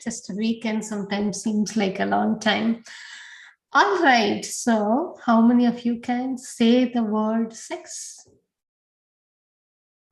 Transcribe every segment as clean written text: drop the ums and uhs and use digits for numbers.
Just a weekend sometimes seems like a long time. All right, so how many of you can say the word sex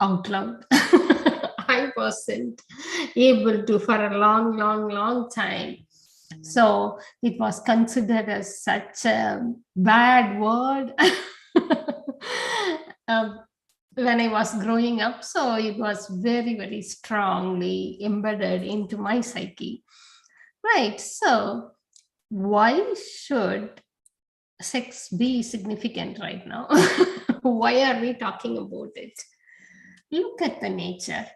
out loud? I wasn't able to for a long time. So it was considered as such a bad word when I was growing up. So it was very strongly embedded into my psyche. Right, so why should sex be significant right now? Why are we talking about it? Look at the nature.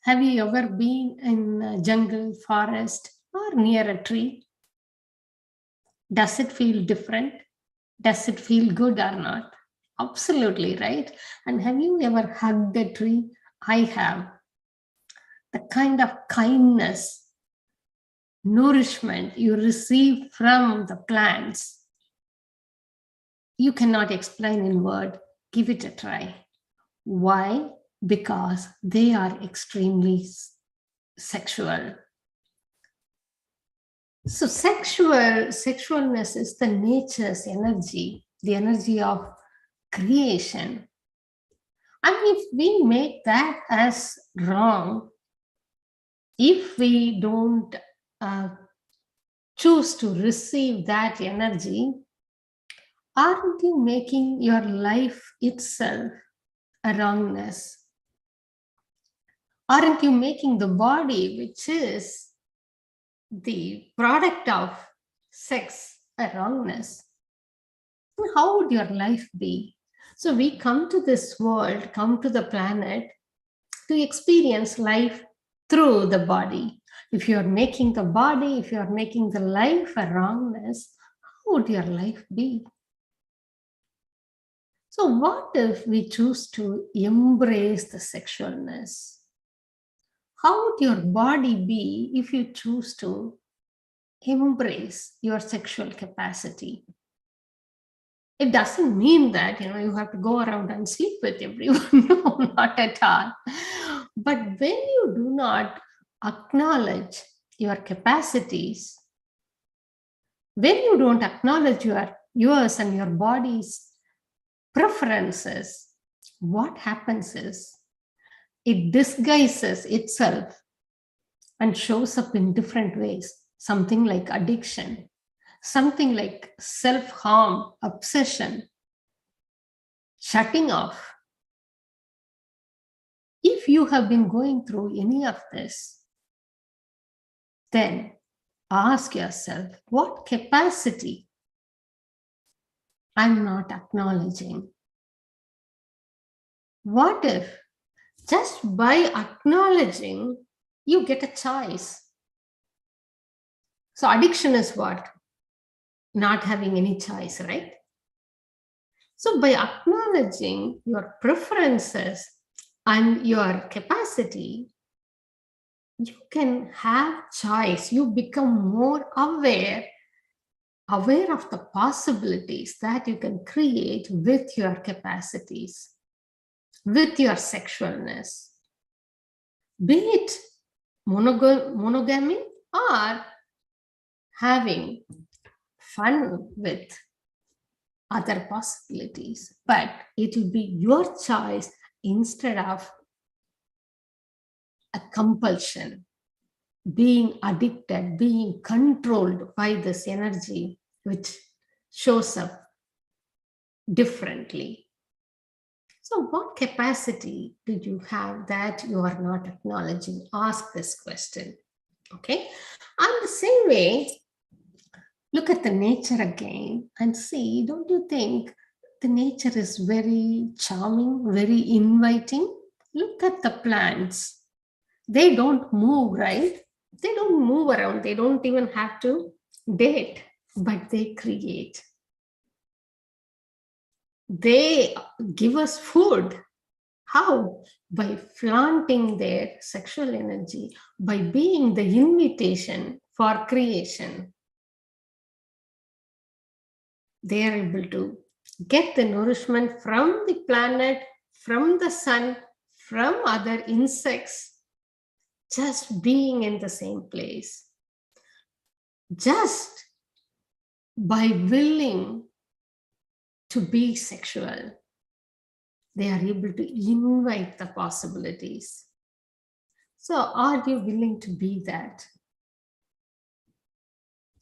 Have you ever been in a jungle, forest, or near a tree? Does it feel different? Does it feel good or not? Absolutely, right? And have you ever hugged a tree? I have. The kind of kindness, nourishment you receive from the plants, you cannot explain in word. Give it a try. Why? Because they are extremely sexual. So sexualness is the nature's energy, the energy of creation. And if we make that as wrong, if we don't choose to receive that energy, aren't you making your life itself a wrongness? Aren't you making the body, which is the product of sex, a wrongness? How would your life be? So we come to this world, come to the planet to experience life through the body. If you are making the body, if you are making the life a wrongness, how would your life be? So what if we choose to embrace the sexualness? How would your body be if you choose to embrace your sexual capacity? It doesn't mean that, you have to go around and sleep with everyone. No, not at all. But when you do not acknowledge your capacities, when you don't acknowledge yours and your body's preferences, what happens is it disguises itself and shows up in different ways. Something like addiction, something like self-harm, obsession, shutting off. If you have been going through any of this, then ask yourself, what capacity I'm not acknowledging? What if just by acknowledging, you get a choice? So addiction is what? Not having any choice, right? So by acknowledging your preferences and your capacity, you can have choice. You become more aware of the possibilities that you can create with your capacities, with your sexualness, be it monogamy or having fun with other possibilities. But it will be your choice instead of a compulsion, being addicted, being controlled by this energy, which shows up differently. So what capacity did you have that you are not acknowledging? Ask this question, okay? And the same way, look at the nature again and see, don't you think the nature is very charming, very inviting? Look at the plants. They don't move, right? They don't move around. They don't even have to date, but they create. They give us food. How? By flaunting their sexual energy, by being the invitation for creation. They are able to get the nourishment from the planet, from the sun, from other insects, just being in the same place. Just by willing to be sexual, they are able to invite the possibilities. So are you willing to be that?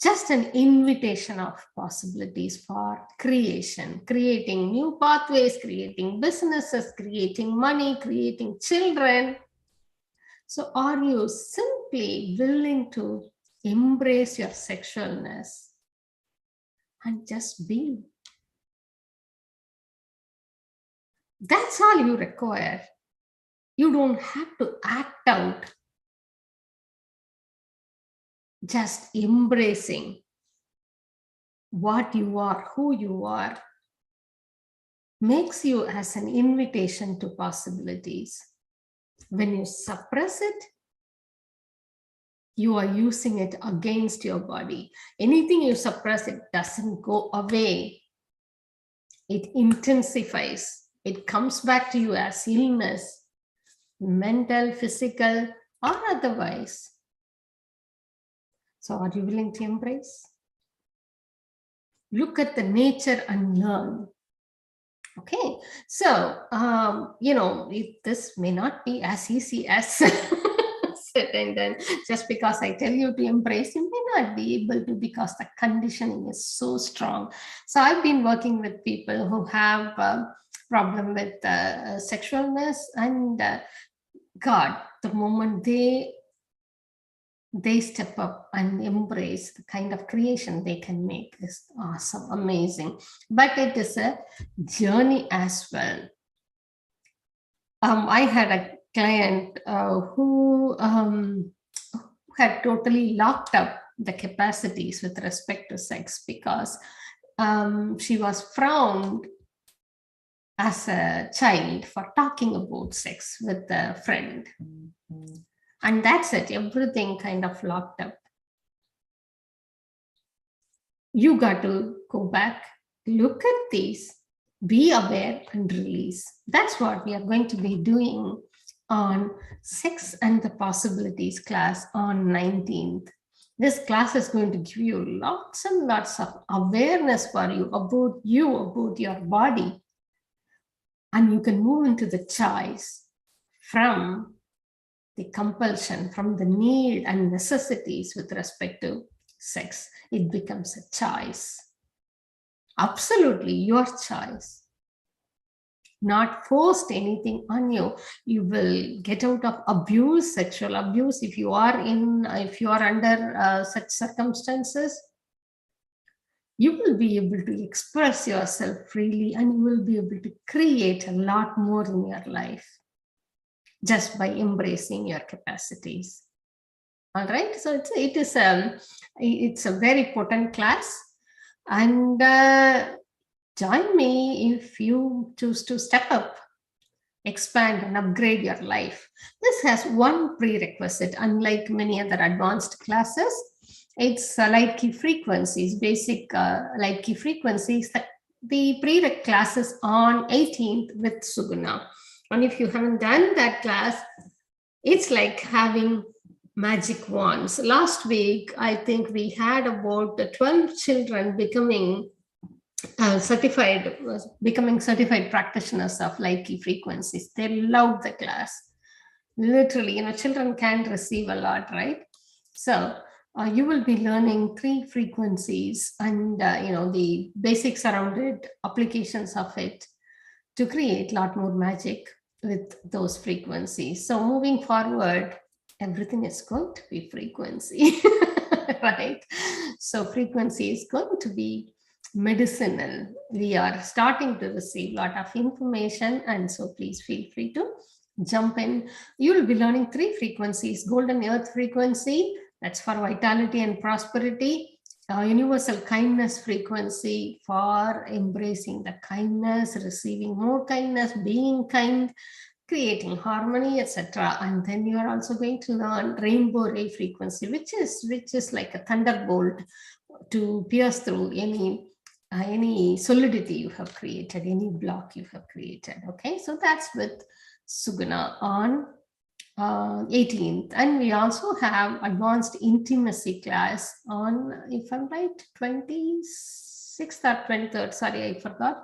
Just an invitation of possibilities for creation, creating new pathways, creating businesses, creating money, creating children. So are you simply willing to embrace your sexualness and just be? That's all you require. You don't have to act out. Just embracing what you are, who you are, makes you as an invitation to possibilities. When you suppress it, you are using it against your body. Anything you suppress, it doesn't go away. It intensifies. It comes back to you as illness, mental, physical, or otherwise. So are you willing to embrace? Look at the nature and learn. Okay, so, this may not be as easy as and then just because I tell you to embrace, you may not be able to, because the conditioning is so strong. So I've been working with people who have a problem with sexualness, and God, the moment they step up and embrace the kind of creation they can make is awesome, amazing. But it is a journey as well. I had a client who had totally locked up the capacities with respect to sex because she was frowned as a child for talking about sex with a friend. And that's it, everything kind of locked up. You got to go back, look at these, be aware and release. That's what we are going to be doing on Sex and the Possibilities class on 19th. This class is going to give you lots and lots of awareness for you, about your body. And you can move into the choice from the compulsion, from the need and necessities with respect to sex. It becomes a choice. Absolutely your choice. Not forced anything on you. You will get out of abuse, sexual abuse, if you are under such circumstances. You will be able to express yourself freely, and you will be able to create a lot more in your life just by embracing your capacities. All right, so it's a very potent class, and join me if you choose to step up, expand and upgrade your life. This has one prerequisite. Unlike many other advanced classes, it's light key frequencies, basic light key frequencies. The prereq classes on 18th with Suguna. And if you haven't done that class, it's like having magic wands. Last week, I think we had about 12 children becoming certified practitioners of light key frequencies. They loved the class. Literally, children can receive a lot, right? So you will be learning 3 frequencies and the basics around it, applications of it, to create a lot more magic with those frequencies. So moving forward, everything is going to be frequency, right? So frequency is going to be medicinal. We are starting to receive a lot of information, and so please feel free to jump in. You will be learning 3 frequencies: golden earth frequency, that's for vitality and prosperity; universal kindness frequency for embracing the kindness, receiving more kindness, being kind, creating harmony, etc. And then you are also going to learn rainbow ray frequency, which is like a thunderbolt to pierce through any solidity you have created, any block you have created. Okay, so that's with Suguna on 18th, and we also have advanced intimacy class on, if I'm right, 26th or 23rd, sorry, I forgot.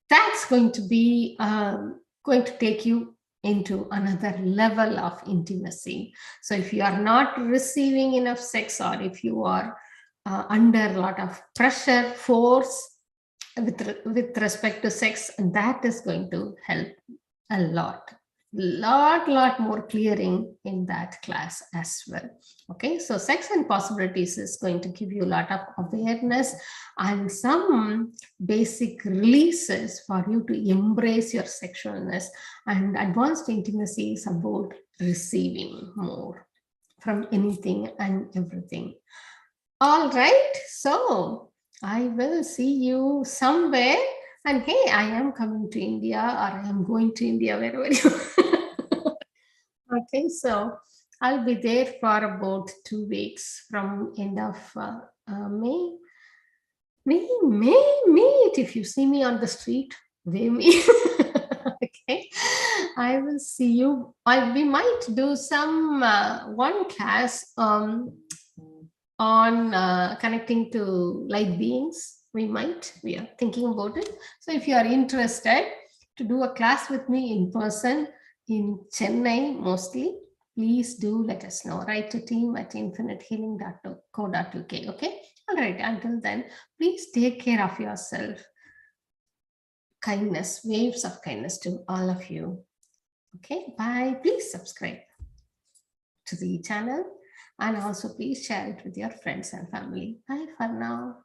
That's going to be going to take you into another level of intimacy. So if you are not receiving enough sex, or if you are under a lot of pressure, force with respect to sex, that is going to help a lot more clearing in that class as well. Okay, so sex and possibilities is going to give you a lot of awareness and some basic releases for you to embrace your sexualness. And advanced intimacy is about receiving more from anything and everything. All right, so I will see you somewhere. And hey, I am coming to India, or I am going to India, wherever you are. Okay, so I'll be there for about 2 weeks from end of May. We may meet. If you see me on the street, wave me. Okay, I will see you. We might do some one class on connecting to light beings. We are thinking about it. So if you are interested to do a class with me in person in Chennai mostly, please do let us know. Write to team@infinitehealing.co.uk. Okay, all right, until then, please take care of yourself. Kindness, waves of kindness to all of you. Okay, bye. Please subscribe to the channel, and also please share it with your friends and family. Bye for now.